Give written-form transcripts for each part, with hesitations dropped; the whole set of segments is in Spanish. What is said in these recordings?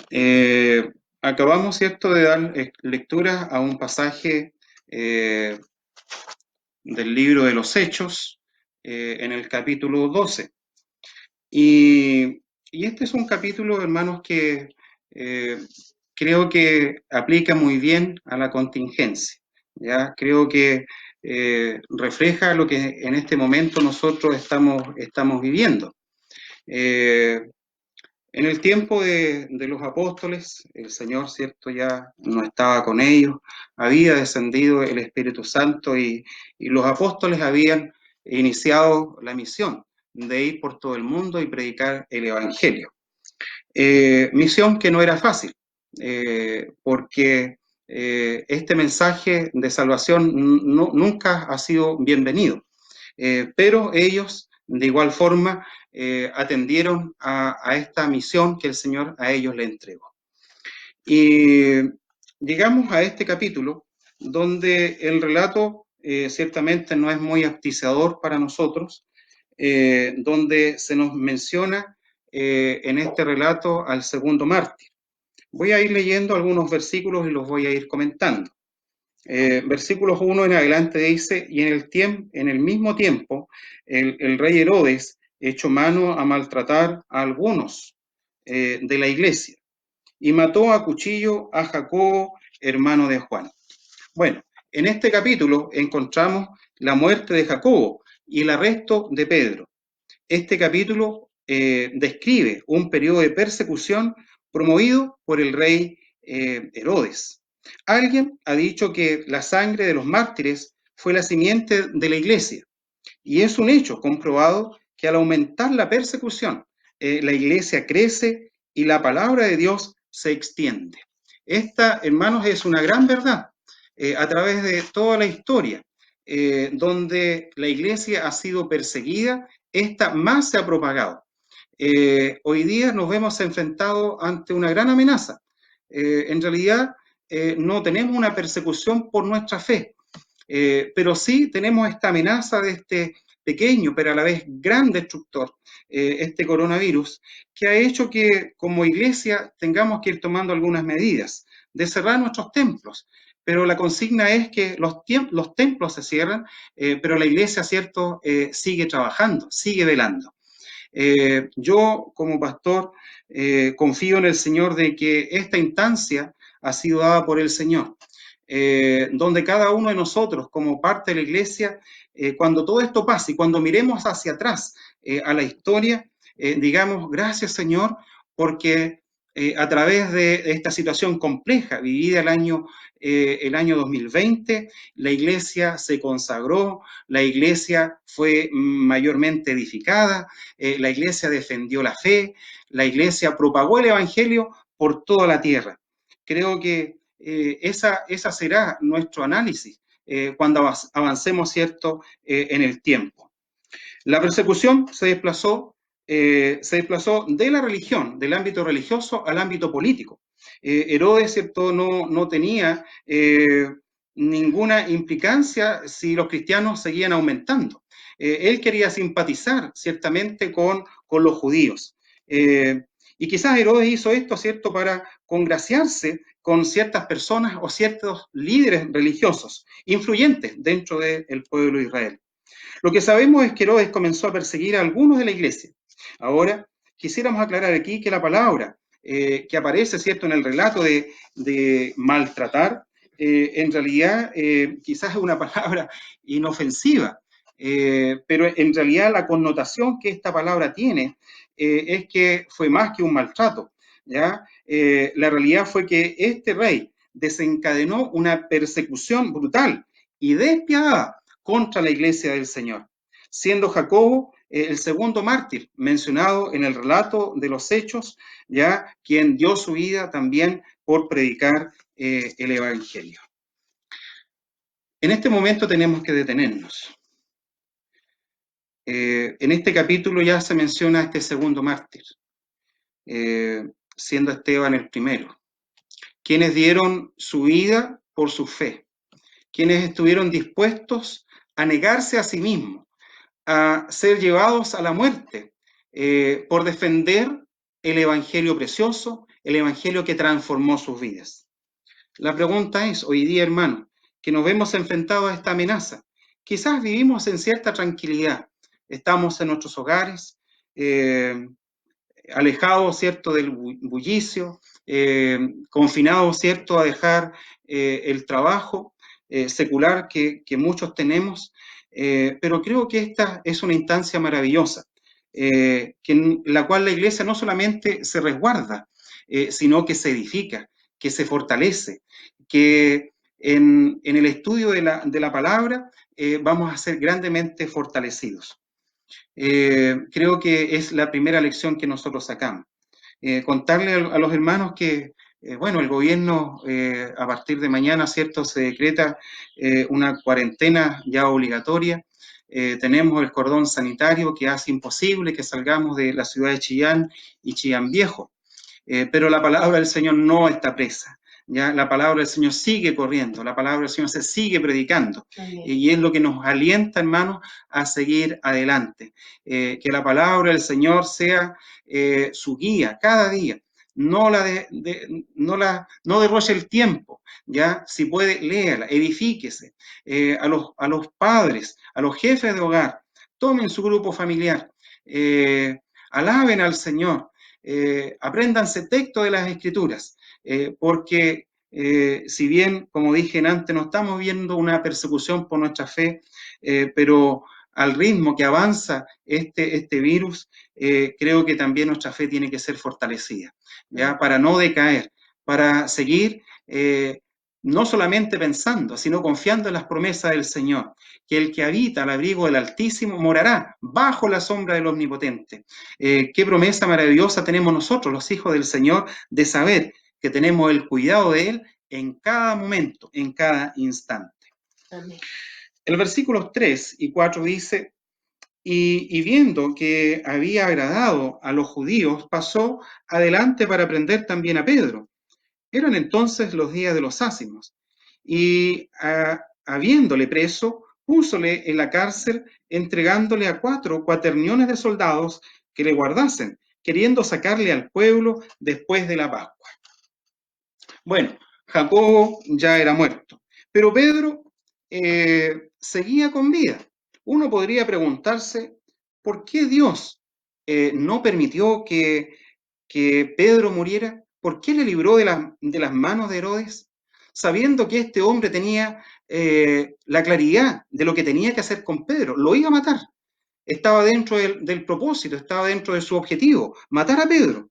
Eh, Acabamos, ¿cierto?, de dar lectura a un pasaje eh, del libro de los Hechos, en el capítulo 12. Y este es un capítulo, hermanos, que eh, creo que aplica muy bien a la contingencia. ¿Ya? Creo que refleja lo que en este momento nosotros estamos viviendo. Eh, en el tiempo de los apóstoles, el Señor, ¿cierto?, ya no estaba con ellos, había descendido el Espíritu Santo y los apóstoles habían iniciado la misión de ir por todo el mundo y predicar el Evangelio. Misión que no era fácil, porque este mensaje de salvación nunca ha sido bienvenido. Pero ellos de igual forma atendieron a esta misión que el Señor a ellos le entregó. Y llegamos a este capítulo donde el relato ciertamente no es muy auspiciador para nosotros, donde se nos menciona en este relato al segundo mártir. Voy a ir leyendo algunos versículos y los voy a ir comentando. Versículos 1 en adelante dice, y en el mismo tiempo, el rey Herodes echó mano a maltratar a algunos de la iglesia y mató a cuchillo a Jacobo, hermano de Juan. Bueno, en este capítulo encontramos la muerte de Jacobo y el arresto de Pedro. Este capítulo describe un periodo de persecución promovido por el rey Herodes. Alguien ha dicho que la sangre de los mártires fue la simiente de la iglesia, y es un hecho comprobado que al aumentar la persecución, la iglesia crece y la palabra de Dios se extiende. Esta, hermanos, es una gran verdad a través de toda la historia, donde la iglesia ha sido perseguida, esta más se ha propagado. Hoy día nos vemos enfrentados ante una gran amenaza. En realidad, no tenemos una persecución por nuestra fe, pero sí tenemos esta amenaza de este pequeño, pero a la vez gran destructor, este coronavirus, que ha hecho que como iglesia tengamos que ir tomando algunas medidas de cerrar nuestros templos. Pero la consigna es que los templos se cierran, pero la iglesia, ¿cierto?, sigue trabajando, sigue velando. Yo como pastor confío en el Señor de que esta instancia ha sido dada por el Señor, donde cada uno de nosotros como parte de la iglesia, cuando todo esto pase y cuando miremos hacia atrás a la historia, digamos, gracias Señor, porque a través de esta situación compleja vivida el año 2020, la iglesia se consagró, la iglesia fue mayormente edificada, la iglesia defendió la fe, la iglesia propagó el evangelio por toda la tierra. Creo que esa será nuestro análisis cuando avancemos, ¿cierto?, en el tiempo. La persecución se desplazó de la religión, del ámbito religioso al ámbito político. Herodes, ¿cierto?, no tenía ninguna implicancia si los cristianos seguían aumentando. Él quería simpatizar ciertamente con los judíos. Y quizás Herodes hizo esto, ¿cierto?, para congraciarse con ciertas personas o ciertos líderes religiosos influyentes dentro del pueblo de Israel. Lo que sabemos es que Herodes comenzó a perseguir a algunos de la iglesia. Ahora, quisiéramos aclarar aquí que la palabra que aparece, ¿cierto?, en el relato de maltratar, en realidad quizás es una palabra inofensiva, pero en realidad la connotación que esta palabra tiene es que fue más que un maltrato, ¿ya? La realidad fue que este rey desencadenó una persecución brutal y despiadada contra la iglesia del Señor, siendo Jacobo el segundo mártir mencionado en el relato de los Hechos, ya quien dio su vida también por predicar el Evangelio. En este momento tenemos que detenernos. En este capítulo ya se menciona a este segundo mártir, siendo Esteban el primero, quienes dieron su vida por su fe, quienes estuvieron dispuestos a negarse a sí mismos, a ser llevados a la muerte por defender el Evangelio precioso, el evangelio que transformó sus vidas. La pregunta es, hoy día, hermano, que nos vemos enfrentados a esta amenaza, quizás vivimos en cierta tranquilidad, estamos en nuestros hogares, alejados, ¿cierto?, del bullicio, confinados, ¿cierto?, a dejar el trabajo secular que muchos tenemos, pero creo que esta es una instancia maravillosa, en la cual la iglesia no solamente se resguarda, sino que se edifica, que se fortalece, que en el estudio de la palabra vamos a ser grandemente fortalecidos. Creo que es la primera lección que nosotros sacamos. Contarle a los hermanos que, bueno, el gobierno a partir de mañana, ¿cierto?, se decreta una cuarentena ya obligatoria. Tenemos el cordón sanitario que hace imposible que salgamos de la ciudad de Chillán y Chillán Viejo. Pero la palabra del Señor no está presa. ¿Ya? La palabra del Señor sigue corriendo, la palabra del Señor se sigue predicando. Y es lo que nos alienta, hermanos, a seguir adelante. Que la palabra del Señor sea su guía cada día. No derroche el tiempo, ¿ya? Si puede, léala, edifíquese. A los padres, a los jefes de hogar, tomen su grupo familiar, alaben al Señor. Apréndanse texto de las Escrituras, porque si bien, como dije antes, no estamos viendo una persecución por nuestra fe, pero al ritmo que avanza este virus, creo que también nuestra fe tiene que ser fortalecida, ¿ya? Para no decaer, para seguir no solamente pensando, sino confiando en las promesas del Señor, que el que habita al abrigo del Altísimo morará bajo la sombra del Omnipotente. Qué promesa maravillosa tenemos nosotros, los hijos del Señor, de saber que tenemos el cuidado de Él en cada momento, en cada instante. Amén. El versículos 3 y 4 dice, y viendo que había agradado a los judíos, pasó adelante para prender también a Pedro. Eran entonces los días de los ácimos, y habiéndole preso, púsole en la cárcel, entregándole a 4 cuaterniones de soldados que le guardasen, queriendo sacarle al pueblo después de la Pascua. Bueno, Jacobo ya era muerto, pero Pedro seguía con vida. Uno podría preguntarse, ¿por qué Dios no permitió que Pedro muriera? ¿Por qué le libró de las manos de Herodes? Sabiendo que este hombre tenía la claridad de lo que tenía que hacer con Pedro, lo iba a matar. Estaba dentro del propósito, estaba dentro de su objetivo, matar a Pedro.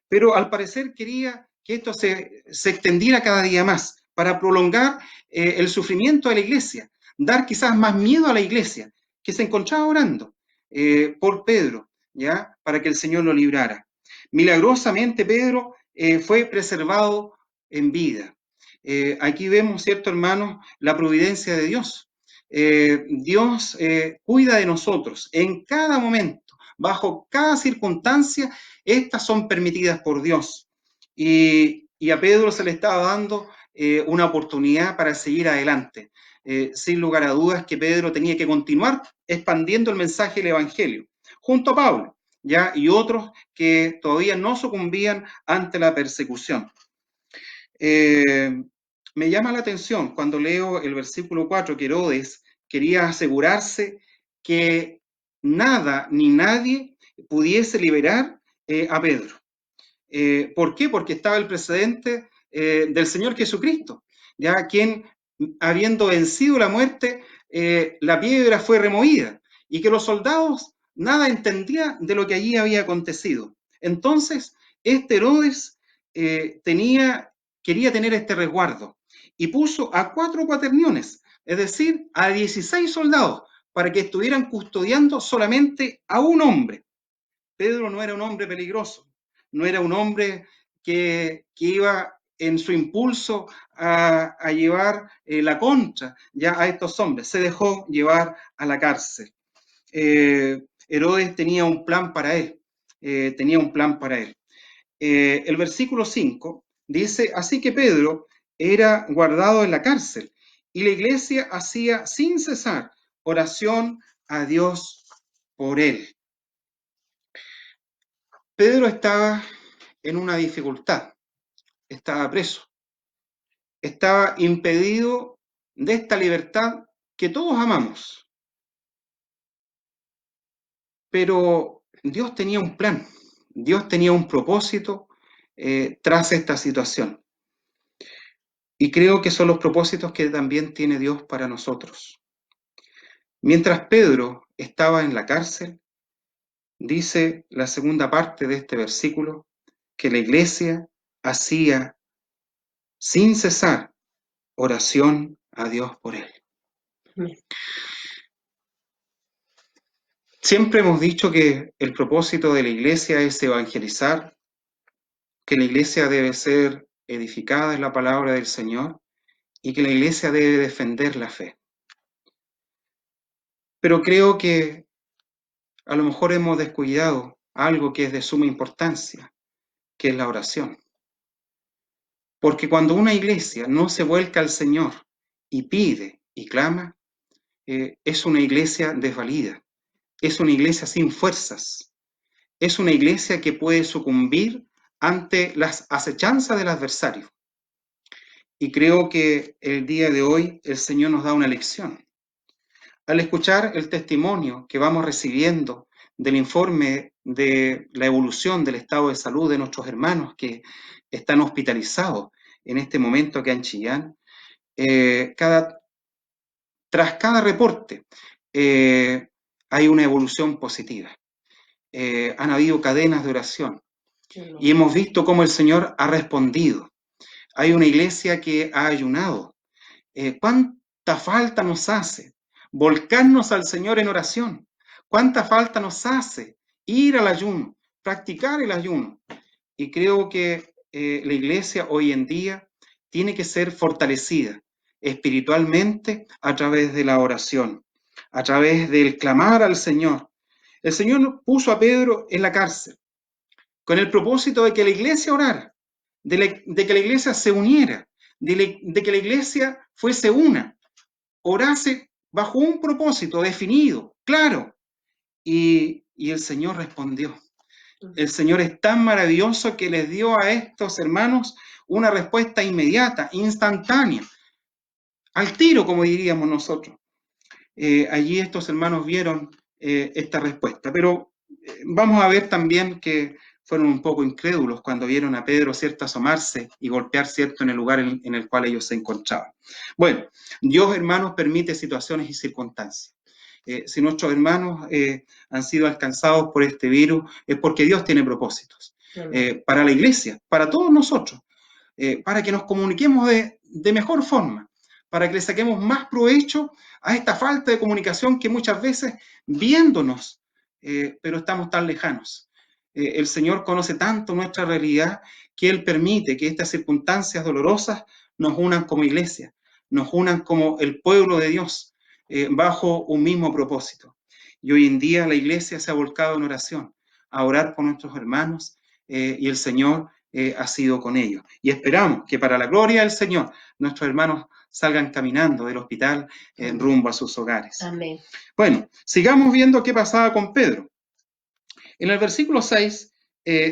Pero al parecer quería que esto se extendiera cada día más para prolongar el sufrimiento de la iglesia, dar quizás más miedo a la iglesia, que se encontraba orando por Pedro, ¿ya? Para que el Señor lo librara. Milagrosamente Pedro fue preservado en vida. Aquí vemos, ¿cierto, hermanos?, la providencia de Dios. Dios cuida de nosotros en cada momento, bajo cada circunstancia. Estas son permitidas por Dios. Y a Pedro se le estaba dando una oportunidad para seguir adelante. Sin lugar a dudas que Pedro tenía que continuar expandiendo el mensaje del Evangelio, junto a Pablo, ¿ya? Y otros que todavía no sucumbían ante la persecución. Me llama la atención cuando leo el versículo 4 que Herodes quería asegurarse que nada ni nadie pudiese liberar a Pedro. ¿Por qué? Porque estaba el precedente del Señor Jesucristo, ya quien, habiendo vencido la muerte, la piedra fue removida y que los soldados nada entendían de lo que allí había acontecido. Entonces, este Herodes quería tener este resguardo y puso a 4 cuaterniones, es decir, a 16 soldados, para que estuvieran custodiando solamente a un hombre. Pedro no era un hombre peligroso, no era un hombre que iba en su impulso a llevar la contra ya a estos hombres, se dejó llevar a la cárcel. Herodes tenía un plan para él, el versículo 5 dice, así que Pedro era guardado en la cárcel y la iglesia hacía sin cesar oración a Dios por él. Pedro estaba en una dificultad, estaba preso, estaba impedido de esta libertad que todos amamos. Pero Dios tenía un plan, Dios tenía un propósito tras esta situación. Y creo que son los propósitos que también tiene Dios para nosotros. Mientras Pedro estaba en la cárcel, dice la segunda parte de este versículo, que la iglesia hacía sin cesar oración a Dios por él. Siempre hemos dicho que el propósito de la iglesia es evangelizar, que la iglesia debe ser edificada en la palabra del Señor y que la iglesia debe defender la fe. Pero creo que a lo mejor hemos descuidado algo que es de suma importancia, que es la oración. Porque cuando una iglesia no se vuelca al Señor y pide y clama, es una iglesia desvalida, es una iglesia sin fuerzas, es una iglesia que puede sucumbir ante las acechanzas del adversario. Y creo que el día de hoy el Señor nos da una lección. Al escuchar el testimonio que vamos recibiendo del informe de la evolución del estado de salud de nuestros hermanos que están hospitalizados en este momento acá en Chillán, tras cada reporte hay una evolución positiva. Han habido cadenas de oración y hemos visto cómo el Señor ha respondido. Hay una iglesia que ha ayunado. ¿Cuánta falta nos hace volcarnos al Señor en oración? ¿Cuánta falta nos hace ir al ayuno, practicar el ayuno? Y creo que la iglesia hoy en día tiene que ser fortalecida espiritualmente a través de la oración, a través del clamar al Señor. El Señor puso a Pedro en la cárcel con el propósito de que la iglesia orara, de que la iglesia se uniera, de que la iglesia fuese una, orase bajo un propósito definido, claro. Y el Señor respondió. El Señor es tan maravilloso que les dio a estos hermanos una respuesta inmediata, instantánea, al tiro, como diríamos nosotros. Allí estos hermanos vieron esta respuesta, pero vamos a ver también que fueron un poco incrédulos cuando vieron a Pedro, cierto, asomarse y golpear, cierto, en el lugar en el cual ellos se encontraban. Bueno, Dios, hermanos, permite situaciones y circunstancias. Si nuestros hermanos han sido alcanzados por este virus, es porque Dios tiene propósitos para la iglesia, para todos nosotros, para que nos comuniquemos de mejor forma, para que le saquemos más provecho a esta falta de comunicación que muchas veces viéndonos, pero estamos tan lejanos. El Señor conoce tanto nuestra realidad que Él permite que estas circunstancias dolorosas nos unan como iglesia, nos unan como el pueblo de Dios, bajo un mismo propósito. Y hoy en día la iglesia se ha volcado en oración, a orar por nuestros hermanos, y el Señor ha sido con ellos. Y esperamos que para la gloria del Señor, nuestros hermanos salgan caminando del hospital rumbo a sus hogares. Amén. Bueno, sigamos viendo qué pasaba con Pedro. En el versículo 6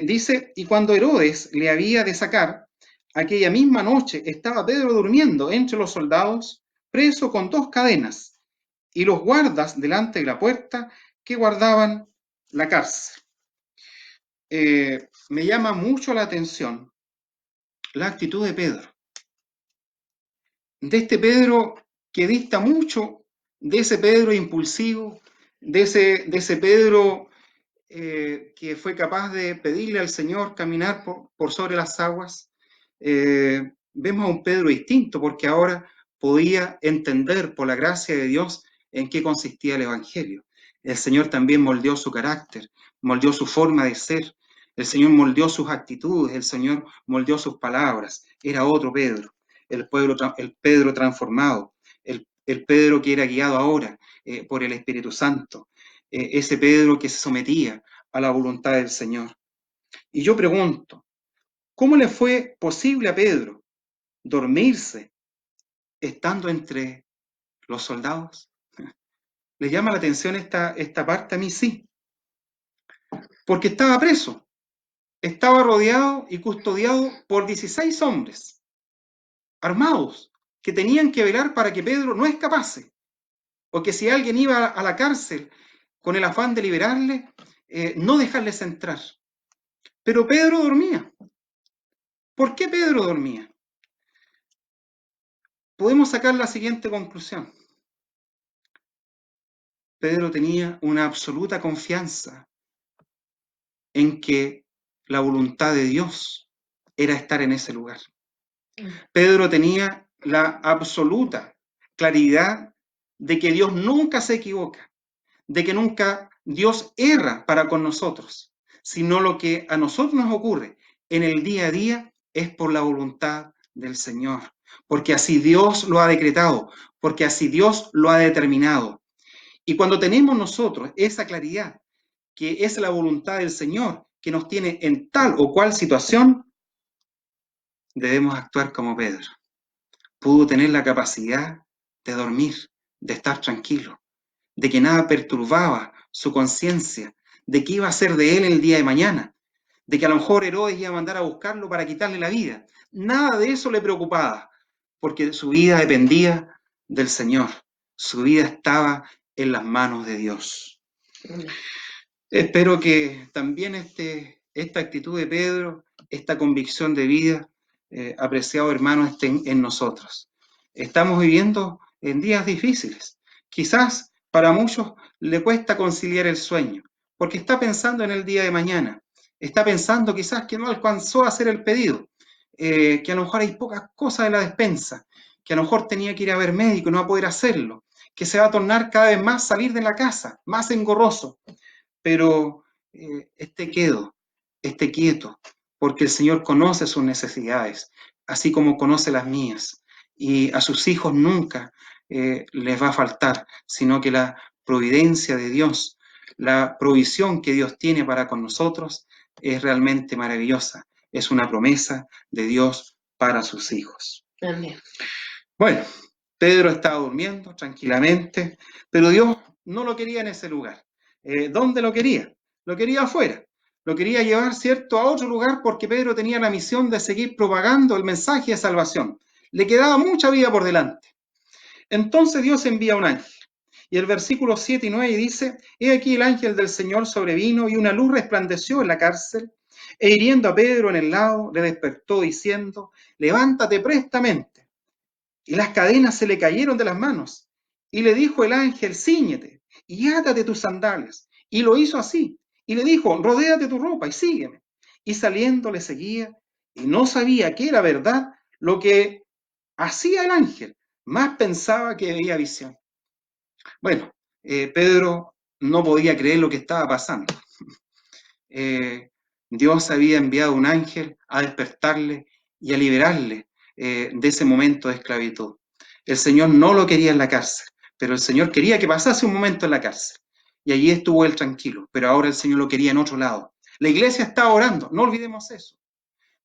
dice, y cuando Herodes le había de sacar, aquella misma noche estaba Pedro durmiendo entre los soldados, preso con 2 cadenas, y los guardas delante de la puerta que guardaban la cárcel. Me llama mucho la atención la actitud de Pedro. De este Pedro que dista mucho de ese Pedro impulsivo, de ese Pedro que fue capaz de pedirle al Señor caminar por sobre las aguas. Vemos a un Pedro distinto porque ahora podía entender por la gracia de Dios en qué consistía el Evangelio. El Señor también moldeó su carácter, moldeó su forma de ser, el Señor moldeó sus actitudes, el Señor moldeó sus palabras. Era otro Pedro, el Pedro transformado, el Pedro que era guiado ahora por el Espíritu Santo, ese Pedro que se sometía a la voluntad del Señor. Y yo pregunto, ¿cómo le fue posible a Pedro dormirse estando entre los soldados? ¿Le llama la atención esta parte? A mí sí, porque estaba preso. estaba rodeado y custodiado por 16 hombres armados que tenían que velar para que Pedro no escapase, o que si alguien iba a la cárcel con el afán de liberarle, no dejarles entrar. Pero Pedro dormía. ¿Por qué Pedro dormía? Podemos sacar la siguiente conclusión. Pedro tenía una absoluta confianza en que la voluntad de Dios era estar en ese lugar. Pedro tenía la absoluta claridad de que Dios nunca se equivoca, de que nunca Dios erra para con nosotros, sino lo que a nosotros nos ocurre en el día a día es por la voluntad del Señor, porque así Dios lo ha decretado, porque así Dios lo ha determinado. Y cuando tenemos nosotros esa claridad, que es la voluntad del Señor, que nos tiene en tal o cual situación, debemos actuar como Pedro. Pudo tener la capacidad de dormir, de estar tranquilo, de que nada perturbaba su conciencia, de que iba a ser de él el día de mañana, de que a lo mejor Herodes iba a mandar a buscarlo para quitarle la vida. Nada de eso le preocupaba, porque su vida dependía del Señor. Su vida estaba en las manos de Dios. Espero que también esta actitud de Pedro, esta convicción de vida, apreciado hermano, estén en nosotros. Estamos viviendo en días difíciles. Quizás para muchos le cuesta conciliar el sueño, porque está pensando en el día de mañana. Está pensando quizás que no alcanzó a hacer el pedido, que a lo mejor hay pocas cosas en la despensa, que a lo mejor tenía que ir a ver médico y no va a poder hacerlo, que se va a tornar cada vez más salir de la casa, más engorroso. Pero esté quieto, porque el Señor conoce sus necesidades, así como conoce las mías, y a sus hijos nunca les va a faltar, sino que la providencia de Dios, la provisión que Dios tiene para con nosotros es realmente maravillosa, es una promesa de Dios para sus hijos. Amén. Bueno, Pedro estaba durmiendo tranquilamente, pero Dios no lo quería en ese lugar. ¿Dónde lo quería? Lo quería afuera. Lo quería llevar, ¿cierto?, a otro lugar porque Pedro tenía la misión de seguir propagando el mensaje de salvación. Le quedaba mucha vida por delante. Entonces Dios envía un ángel. Y el versículo 7 y 9 dice, he aquí el ángel del Señor sobrevino y una luz resplandeció en la cárcel, e hiriendo a Pedro en el lado, le despertó diciendo, levántate prestamente. Y las cadenas se le cayeron de las manos. Y le dijo el ángel, cíñete y átate tus sandalias. Y lo hizo así. Y le dijo, rodéate tu ropa y sígueme. Y saliendo le seguía y no sabía que era verdad lo que hacía el ángel, más pensaba que veía visión. Bueno, Pedro no podía creer lo que estaba pasando. Dios había enviado un ángel a despertarle y a liberarle de ese momento de esclavitud. El Señor no lo quería en la cárcel, pero el Señor quería que pasase un momento en la cárcel. Y allí estuvo él tranquilo, pero ahora el Señor lo quería en otro lado. La iglesia estaba orando, no olvidemos eso.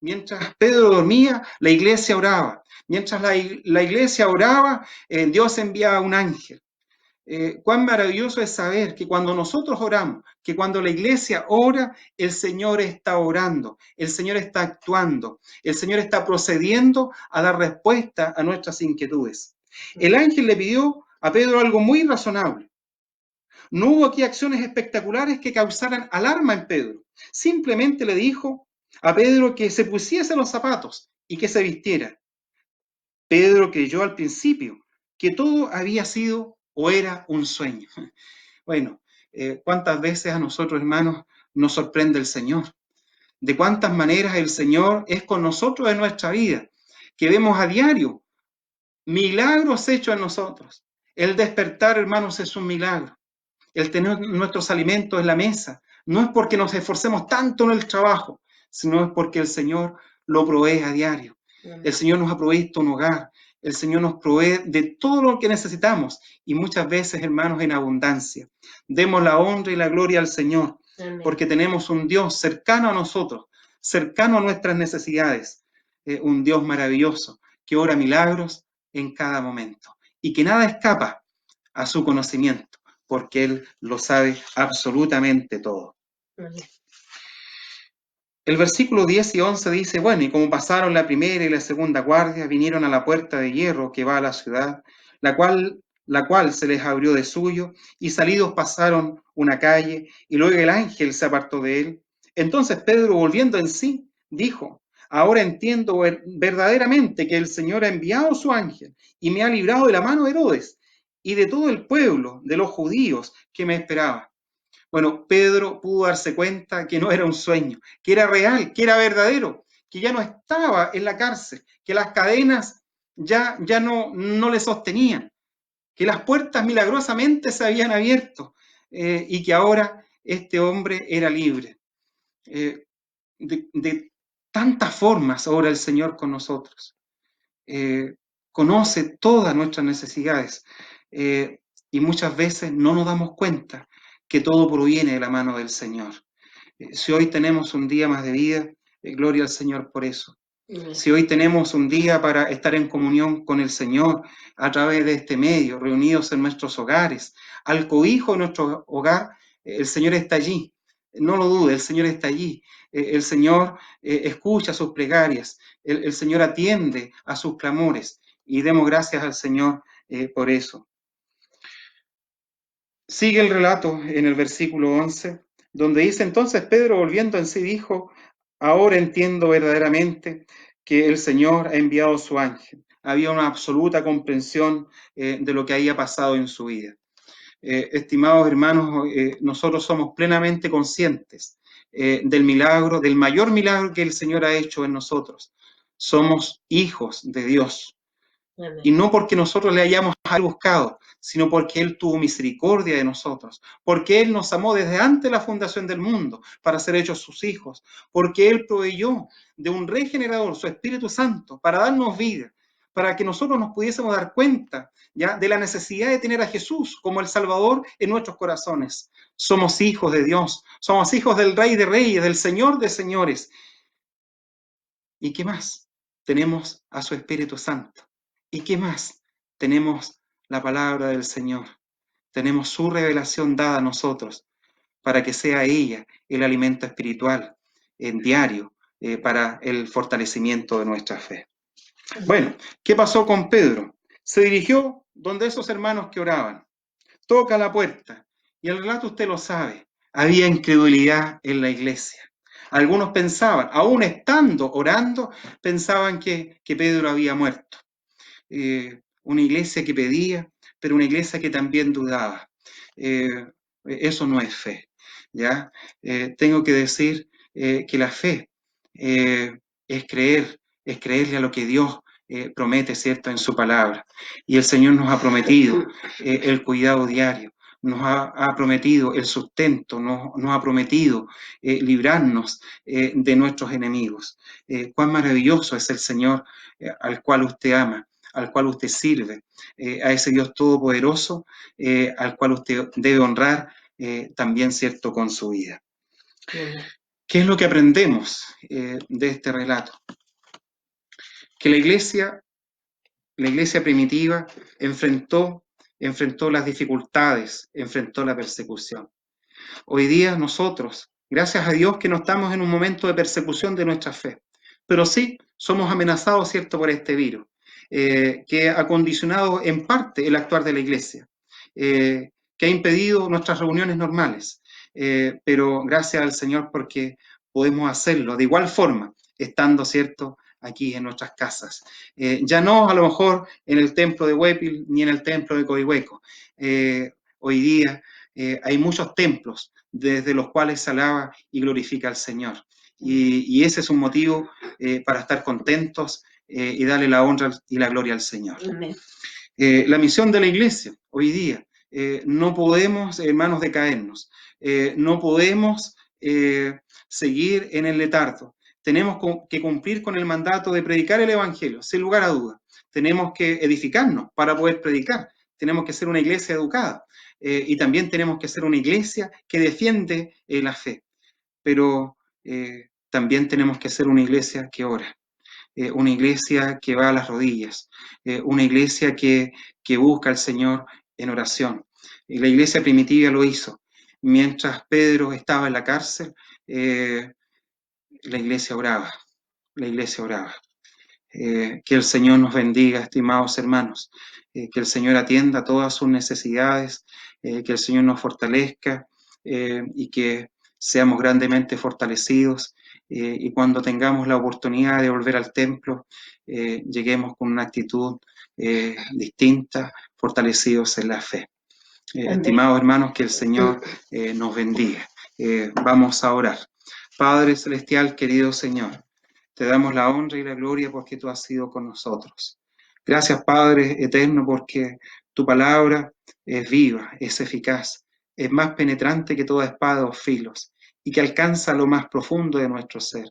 Mientras Pedro dormía, la iglesia oraba. Mientras la iglesia oraba, Dios enviaba un ángel. Cuán maravilloso es saber que cuando nosotros oramos, que cuando la iglesia ora, el Señor está orando, el Señor está actuando, el Señor está procediendo a dar respuesta a nuestras inquietudes. El ángel le pidió a Pedro algo muy razonable. No hubo aquí acciones espectaculares que causaran alarma en Pedro. Simplemente le dijo a Pedro que se pusiese los zapatos y que se vistiera. Pedro creyó al principio que todo había sido o era un sueño. Bueno, cuántas veces a nosotros, hermanos, nos sorprende el Señor. De cuántas maneras el Señor es con nosotros en nuestra vida, que vemos a diario milagros hechos en nosotros. El despertar, hermanos, es un milagro. El tener nuestros alimentos en la mesa no es porque nos esforcemos tanto en el trabajo, sino es porque el Señor lo provee a diario. El Señor nos ha provisto un hogar, el Señor nos provee de todo lo que necesitamos y muchas veces, hermanos, en abundancia. Demos la honra y la gloria al Señor, porque tenemos un Dios cercano a nosotros, cercano a nuestras necesidades, un Dios maravilloso que obra milagros en cada momento y que nada escapa a su conocimiento, porque Él lo sabe absolutamente todo. El versículo 10 y 11 dice, bueno, y como pasaron la primera y la segunda guardia, vinieron a la puerta de hierro que va a la ciudad, la cual se les abrió de suyo, y salidos pasaron una calle, y luego el ángel se apartó de él. Entonces Pedro, volviendo en sí, dijo, ahora entiendo verdaderamente que el Señor ha enviado su ángel, y me ha librado de la mano de Herodes, y de todo el pueblo, de los judíos que me esperaban. Bueno, Pedro pudo darse cuenta que no era un sueño, que era real, que era verdadero, que ya no estaba en la cárcel, que las cadenas ya no le sostenían, que las puertas milagrosamente se habían abierto y que ahora este hombre era libre. Eh, de tantas formas obra el Señor con nosotros. Eh, conoce todas nuestras necesidades eh, y muchas veces no nos damos cuenta que todo proviene de la mano del Señor. Si hoy tenemos un día más de vida, gloria al Señor por eso. Si hoy tenemos un día para estar en comunión con el Señor a través de este medio, reunidos en nuestros hogares, al cobijo de nuestro hogar, el Señor está allí. No lo dude, el Señor está allí. El Señor escucha sus plegarias, el Señor atiende a sus clamores y demos gracias al Señor por eso. Sigue el relato en el versículo 11, donde dice, entonces Pedro volviendo en sí dijo, ahora entiendo verdaderamente que el Señor ha enviado su ángel. Había una absoluta comprensión de lo que había pasado en su vida. Estimados hermanos, nosotros somos plenamente conscientes del milagro, del mayor milagro que el Señor ha hecho en nosotros. Somos hijos de Dios. Y no porque nosotros le hayamos buscado, sino porque Él tuvo misericordia de nosotros, porque Él nos amó desde antes de la fundación del mundo para ser hechos sus hijos, porque Él proveyó de un regenerador, su Espíritu Santo, para darnos vida, para que nosotros nos pudiésemos dar cuenta ya de la necesidad de tener a Jesús como el Salvador en nuestros corazones. Somos hijos de Dios, somos hijos del Rey de Reyes, del Señor de Señores. ¿Y qué más? Tenemos a su Espíritu Santo. ¿Y qué más? Tenemos la palabra del Señor. Tenemos su revelación dada a nosotros para que sea ella el alimento espiritual en diario para el fortalecimiento de nuestra fe. Bueno, ¿qué pasó con Pedro? Se dirigió donde esos hermanos que oraban. Toca la puerta. Y el relato usted lo sabe. Había incredulidad en la iglesia. Algunos pensaban, aún estando orando, pensaban que Pedro había muerto. Una iglesia que pedía, pero una iglesia que también dudaba. Eso no es fe. ¿Ya? Tengo que decir que la fe es creerle a lo que Dios promete, ¿cierto?, en su palabra. Y el Señor nos ha prometido el cuidado diario, nos ha prometido el sustento, nos ha prometido librarnos de nuestros enemigos. Cuán maravilloso es el Señor al cual usted ama, al cual usted sirve, a ese Dios todopoderoso al cual usted debe honrar también, ¿cierto?, con su vida. ¿Qué es lo que aprendemos de este relato? Que la iglesia primitiva enfrentó las dificultades, enfrentó la persecución. Hoy día nosotros, gracias a Dios que no estamos en un momento de persecución de nuestra fe, pero sí somos amenazados, ¿cierto?, por este virus, que ha condicionado en parte el actuar de la iglesia, que ha impedido nuestras reuniones normales, pero gracias al Señor porque podemos hacerlo de igual forma, estando, ¿cierto?, aquí en nuestras casas. Ya no a lo mejor en el templo de Huépil ni en el templo de Coihueco. Hoy día hay muchos templos desde los cuales se alaba y glorifica al Señor. Y ese es un motivo para estar contentos y darle la honra y la gloria al Señor. La misión de la iglesia hoy día, no podemos, hermanos, decaernos, no podemos seguir en el letargo. Tenemos que cumplir con el mandato de predicar el Evangelio, sin lugar a dudas. Tenemos que edificarnos para poder predicar. Tenemos que ser una iglesia educada y también tenemos que ser una iglesia que defiende la fe. Pero también tenemos que ser una iglesia que ora, una iglesia que va a las rodillas, una iglesia que busca al Señor en oración. La iglesia primitiva lo hizo. Mientras Pedro estaba en la cárcel, la iglesia oraba, la iglesia oraba. Que el Señor nos bendiga, estimados hermanos, que el Señor atienda todas sus necesidades, que el Señor nos fortalezca y que seamos grandemente fortalecidos y cuando tengamos la oportunidad de volver al templo, lleguemos con una actitud distinta, fortalecidos en la fe. Estimados hermanos, que el Señor nos bendiga. Vamos a orar. Padre Celestial, querido Señor, te damos la honra y la gloria porque tú has sido con nosotros. Gracias, Padre eterno, porque tu palabra es viva, es eficaz, es más penetrante que toda espada de dos filos y que alcanza lo más profundo de nuestro ser.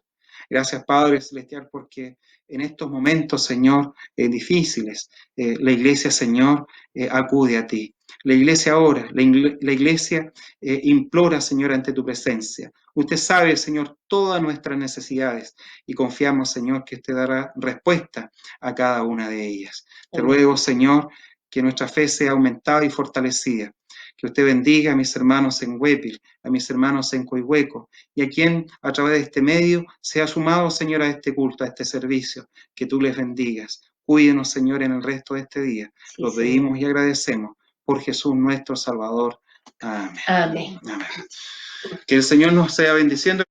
Gracias, Padre Celestial, porque en estos momentos, Señor, difíciles, la iglesia, Señor, acude a ti. La iglesia ora, la iglesia implora, Señor, ante tu presencia. Usted sabe, Señor, todas nuestras necesidades y confiamos, Señor, que usted dará respuesta a cada una de ellas. Te ruego, Señor, que nuestra fe sea aumentada y fortalecida. Que usted bendiga a mis hermanos en Huépil, a mis hermanos en Coihueco y a quien a través de este medio sea sumado, Señor, a este culto, a este servicio. Que tú les bendigas. Cuídenos, Señor, en el resto de este día. Sí, lo pedimos y agradecemos por Jesús nuestro Salvador. Amén. Amén. Amén. Que el Señor nos sea bendiciendo.